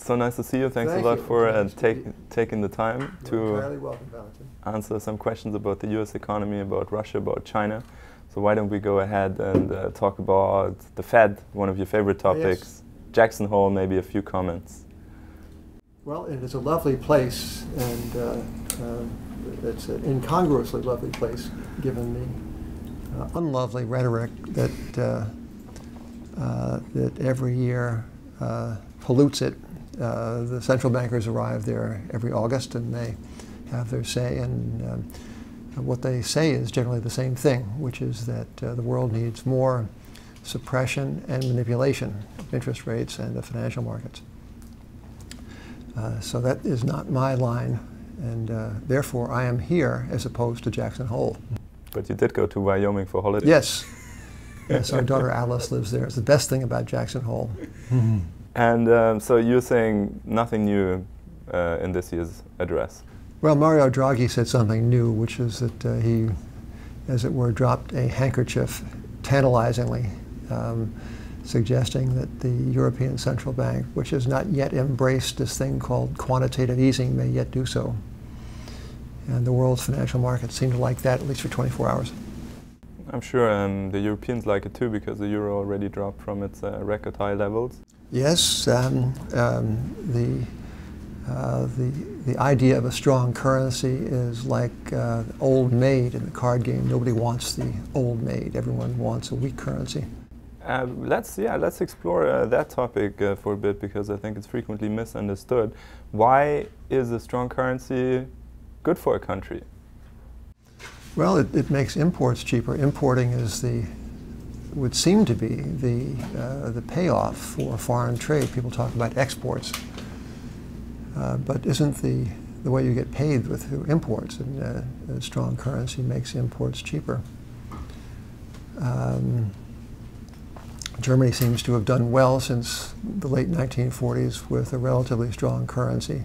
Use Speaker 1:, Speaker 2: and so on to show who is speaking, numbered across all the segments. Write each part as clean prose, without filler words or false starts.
Speaker 1: so nice to see you. Thanks
Speaker 2: Thank
Speaker 1: a lot
Speaker 2: you.
Speaker 1: for
Speaker 2: Nice
Speaker 1: taking the time
Speaker 2: You're entirely welcome, Valentin.
Speaker 1: answer some questions about the US economy, about Russia, about China. So why don't we go ahead and talk about the Fed, one of your favorite topics.
Speaker 2: Yes.
Speaker 1: Jackson Hole, maybe a few comments.
Speaker 2: Well, it is a lovely place, and it's an incongruously lovely place, given the unlovely rhetoric that that every year pollutes it. The central bankers arrive there every August, and they have their say, and what they say is generally the same thing, which is that the world needs more suppression and manipulation of interest rates and the financial markets. So that is not my line, and therefore I am here as opposed to Jackson Hole.
Speaker 1: But you did go to Wyoming for holidays.
Speaker 2: Yes. Yes, our daughter Alice lives there. It's the best thing about Jackson Hole.
Speaker 1: And so you're saying nothing new in this year's address.
Speaker 2: Well, Mario Draghi said something new, which is that he, as it were, dropped a handkerchief tantalizingly, suggesting that the European Central Bank, which has not yet embraced this thing called quantitative easing, may yet do so. And the world's financial markets seem to like that, at least for 24 hours.
Speaker 1: I'm sure the Europeans like it too, because the euro already dropped from its record high levels.
Speaker 2: Yes, the idea of a strong currency is like old maid in the card game. Nobody wants the old maid. Everyone wants a weak currency.
Speaker 1: Let's explore that topic for a bit, because I think it's frequently misunderstood. Why is a strong currency good for a country?
Speaker 2: Well, it makes imports cheaper. Importing is would seem to be the payoff for foreign trade. People talk about exports, but isn't the way you get paid through imports? And a strong currency makes imports cheaper. Germany seems to have done well since the late 1940s with a relatively strong currency.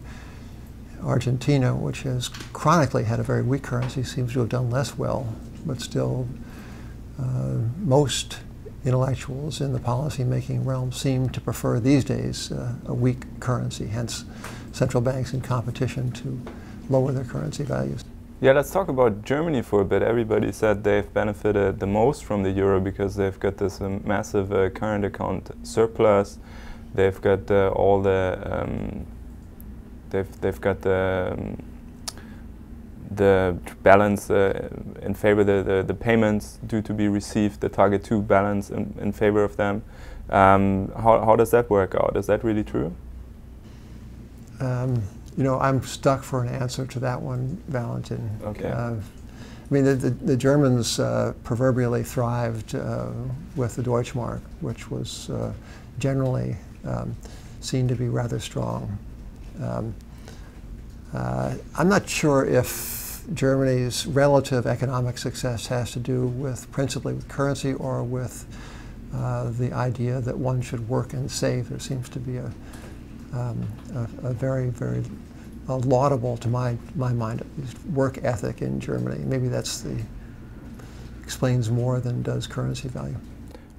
Speaker 2: Argentina, which has chronically had a very weak currency, seems to have done less well, but still most intellectuals in the policy-making realm seem to prefer these days a weak currency, hence central banks in competition to lower their currency values.
Speaker 1: Yeah, let's talk about Germany for a bit. Everybody said they've benefited the most from the euro because they've got this massive current account surplus. They've got all the they've got the balance in favor, the payments due to be received, the target 2 balance in favor of them. How does that work out? Is that really true?
Speaker 2: You know, I'm stuck for an answer to that one, Valentin.
Speaker 1: Okay.
Speaker 2: I mean, the Germans proverbially thrived with the Deutschmark, which was generally seen to be rather strong. I'm not sure if Germany's relative economic success has to do principally with currency or with the idea that one should work and save. There seems to be a very, very laudable, to my mind at least, work ethic in Germany. Maybe explains more than does currency value.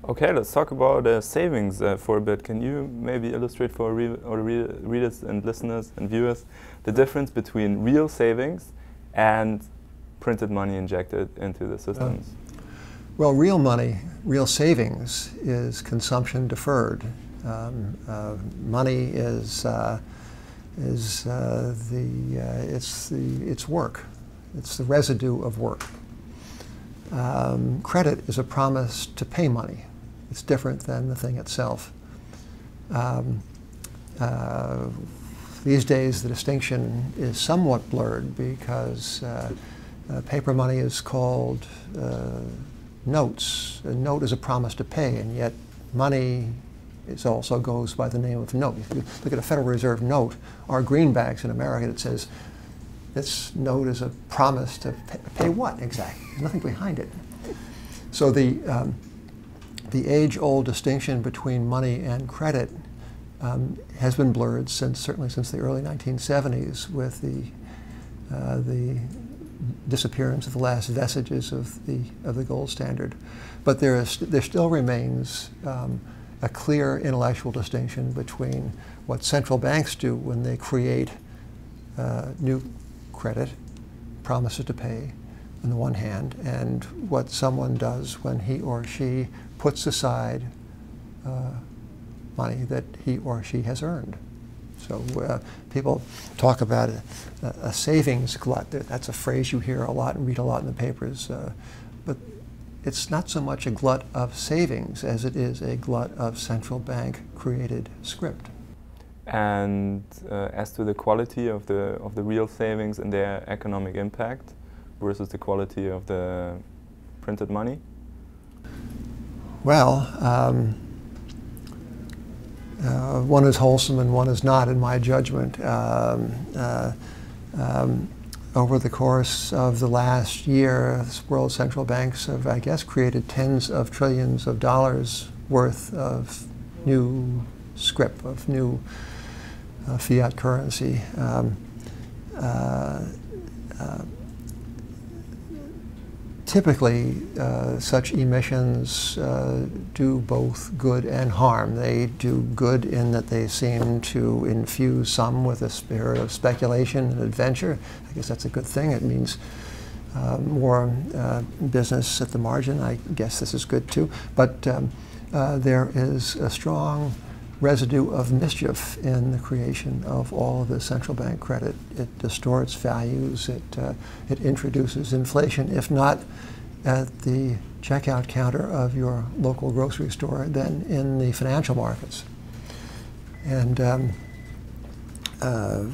Speaker 1: Okay, let's talk about savings for a bit. Can you maybe illustrate for readers and listeners and viewers the difference between real savings and printed money injected into the systems?
Speaker 2: Well, real money, real savings is consumption deferred. Money is it's work. It's the residue of work. Credit is a promise to pay money. It's different than the thing itself. These days, the distinction is somewhat blurred because paper money is called notes. A note is a promise to pay, and yet money also goes by the name of note. If you look at a Federal Reserve note or greenbacks in America, it says this note is a promise to pay what exactly? There's nothing behind it. So the age-old distinction between money and credit has been blurred certainly since the early 1970s with the disappearance of the last vestiges of the gold standard. But there still remains a clear intellectual distinction between what central banks do when they create new credit, promises to pay on the one hand, and what someone does when he or she puts aside money that he or she has earned. So people talk about a savings glut. That's a phrase you hear a lot and read a lot in the papers. But it's not so much a glut of savings as it is a glut of central bank created script.
Speaker 1: And as to the quality of the real savings and their economic impact versus the quality of the printed money?
Speaker 2: Well, one is wholesome and one is not, in my judgment. Over the course of the last year, world central banks have, I guess, created tens of trillions of dollars worth of new scrip, of new fiat currency. Typically, such emissions do both good and harm. They do good in that they seem to infuse some with a spirit of speculation and adventure. I guess that's a good thing. It means more business at the margin. I guess this is good too. But there is a strong residue of mischief in the creation of all of the central bank credit. It distorts values, it introduces inflation, if not at the checkout counter of your local grocery store, then in the financial markets. And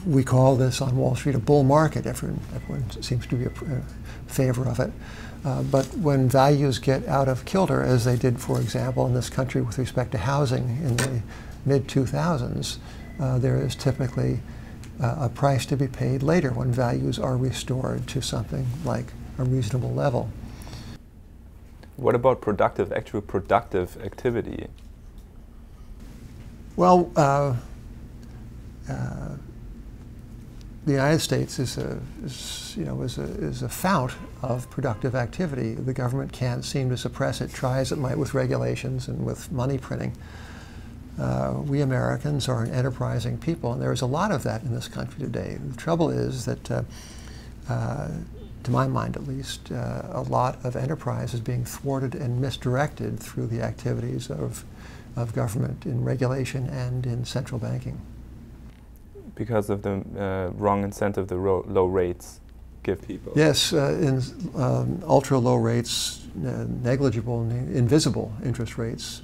Speaker 2: we call this on Wall Street a bull market. Everyone seems to be in favor of it. But when values get out of kilter, as they did, for example, in this country with respect to housing in the mid-2000s, there is typically a price to be paid later when values are restored to something like a reasonable level.
Speaker 1: What about actual productive activity?
Speaker 2: Well, the United States is a fount of productive activity. The government can't seem to suppress it, try as it might with regulations and with money printing. We Americans are an enterprising people, and there's a lot of that in this country today. The trouble is that, to my mind at least, a lot of enterprise is being thwarted and misdirected through the activities of government in regulation and in central banking.
Speaker 1: Because of the wrong incentive the low rates give people.
Speaker 2: Yes, in ultra low rates, negligible, invisible interest rates,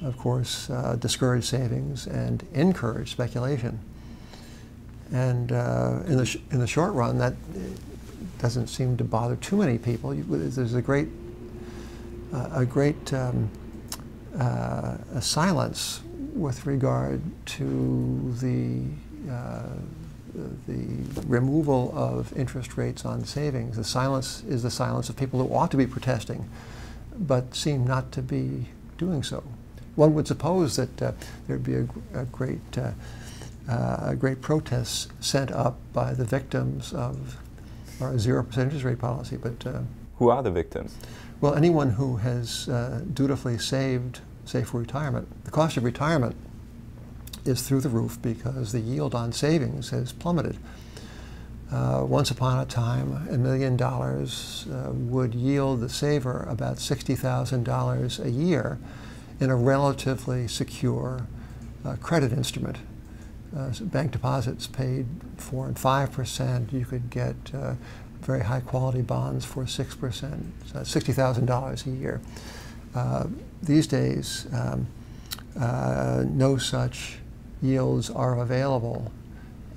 Speaker 2: of course, discourage savings and encourage speculation. And in the short run, that doesn't seem to bother too many people. There's a great silence with regard to the removal of interest rates on savings. The silence is the silence of people who ought to be protesting, but seem not to be doing so. One would suppose that there'd be a great protest sent up by the victims of our 0% interest rate policy, but
Speaker 1: who are the victims?
Speaker 2: Well, anyone who has dutifully saved, say, for retirement. The cost of retirement is through the roof because the yield on savings has plummeted. Once upon a time, $1 million would yield the saver about $60,000 a year in a relatively secure credit instrument. Bank deposits paid 4 and 5%. You could get very high quality bonds for 6%, so that's $60,000 a year. These days, no such yields are available,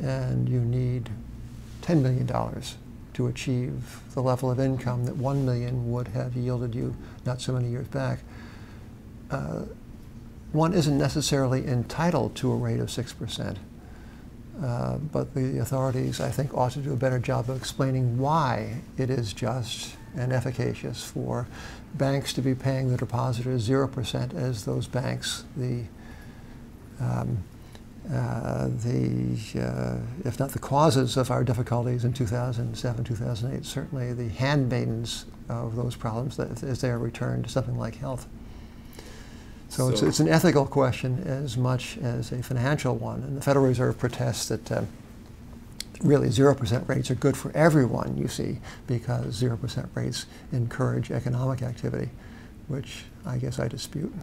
Speaker 2: and you need $10 million to achieve the level of income that $1 million would have yielded you not so many years back. One isn't necessarily entitled to a rate of 6%, but the authorities, I think, ought to do a better job of explaining why it is just and efficacious for banks to be paying the depositors 0% as those banks, if not the causes of our difficulties in 2007, 2008, certainly the handmaidens of those problems as they are returned to something like health. So it's an ethical question as much as a financial one. And the Federal Reserve protests that really 0% rates are good for everyone, you see, because 0% rates encourage economic activity, which I guess I dispute.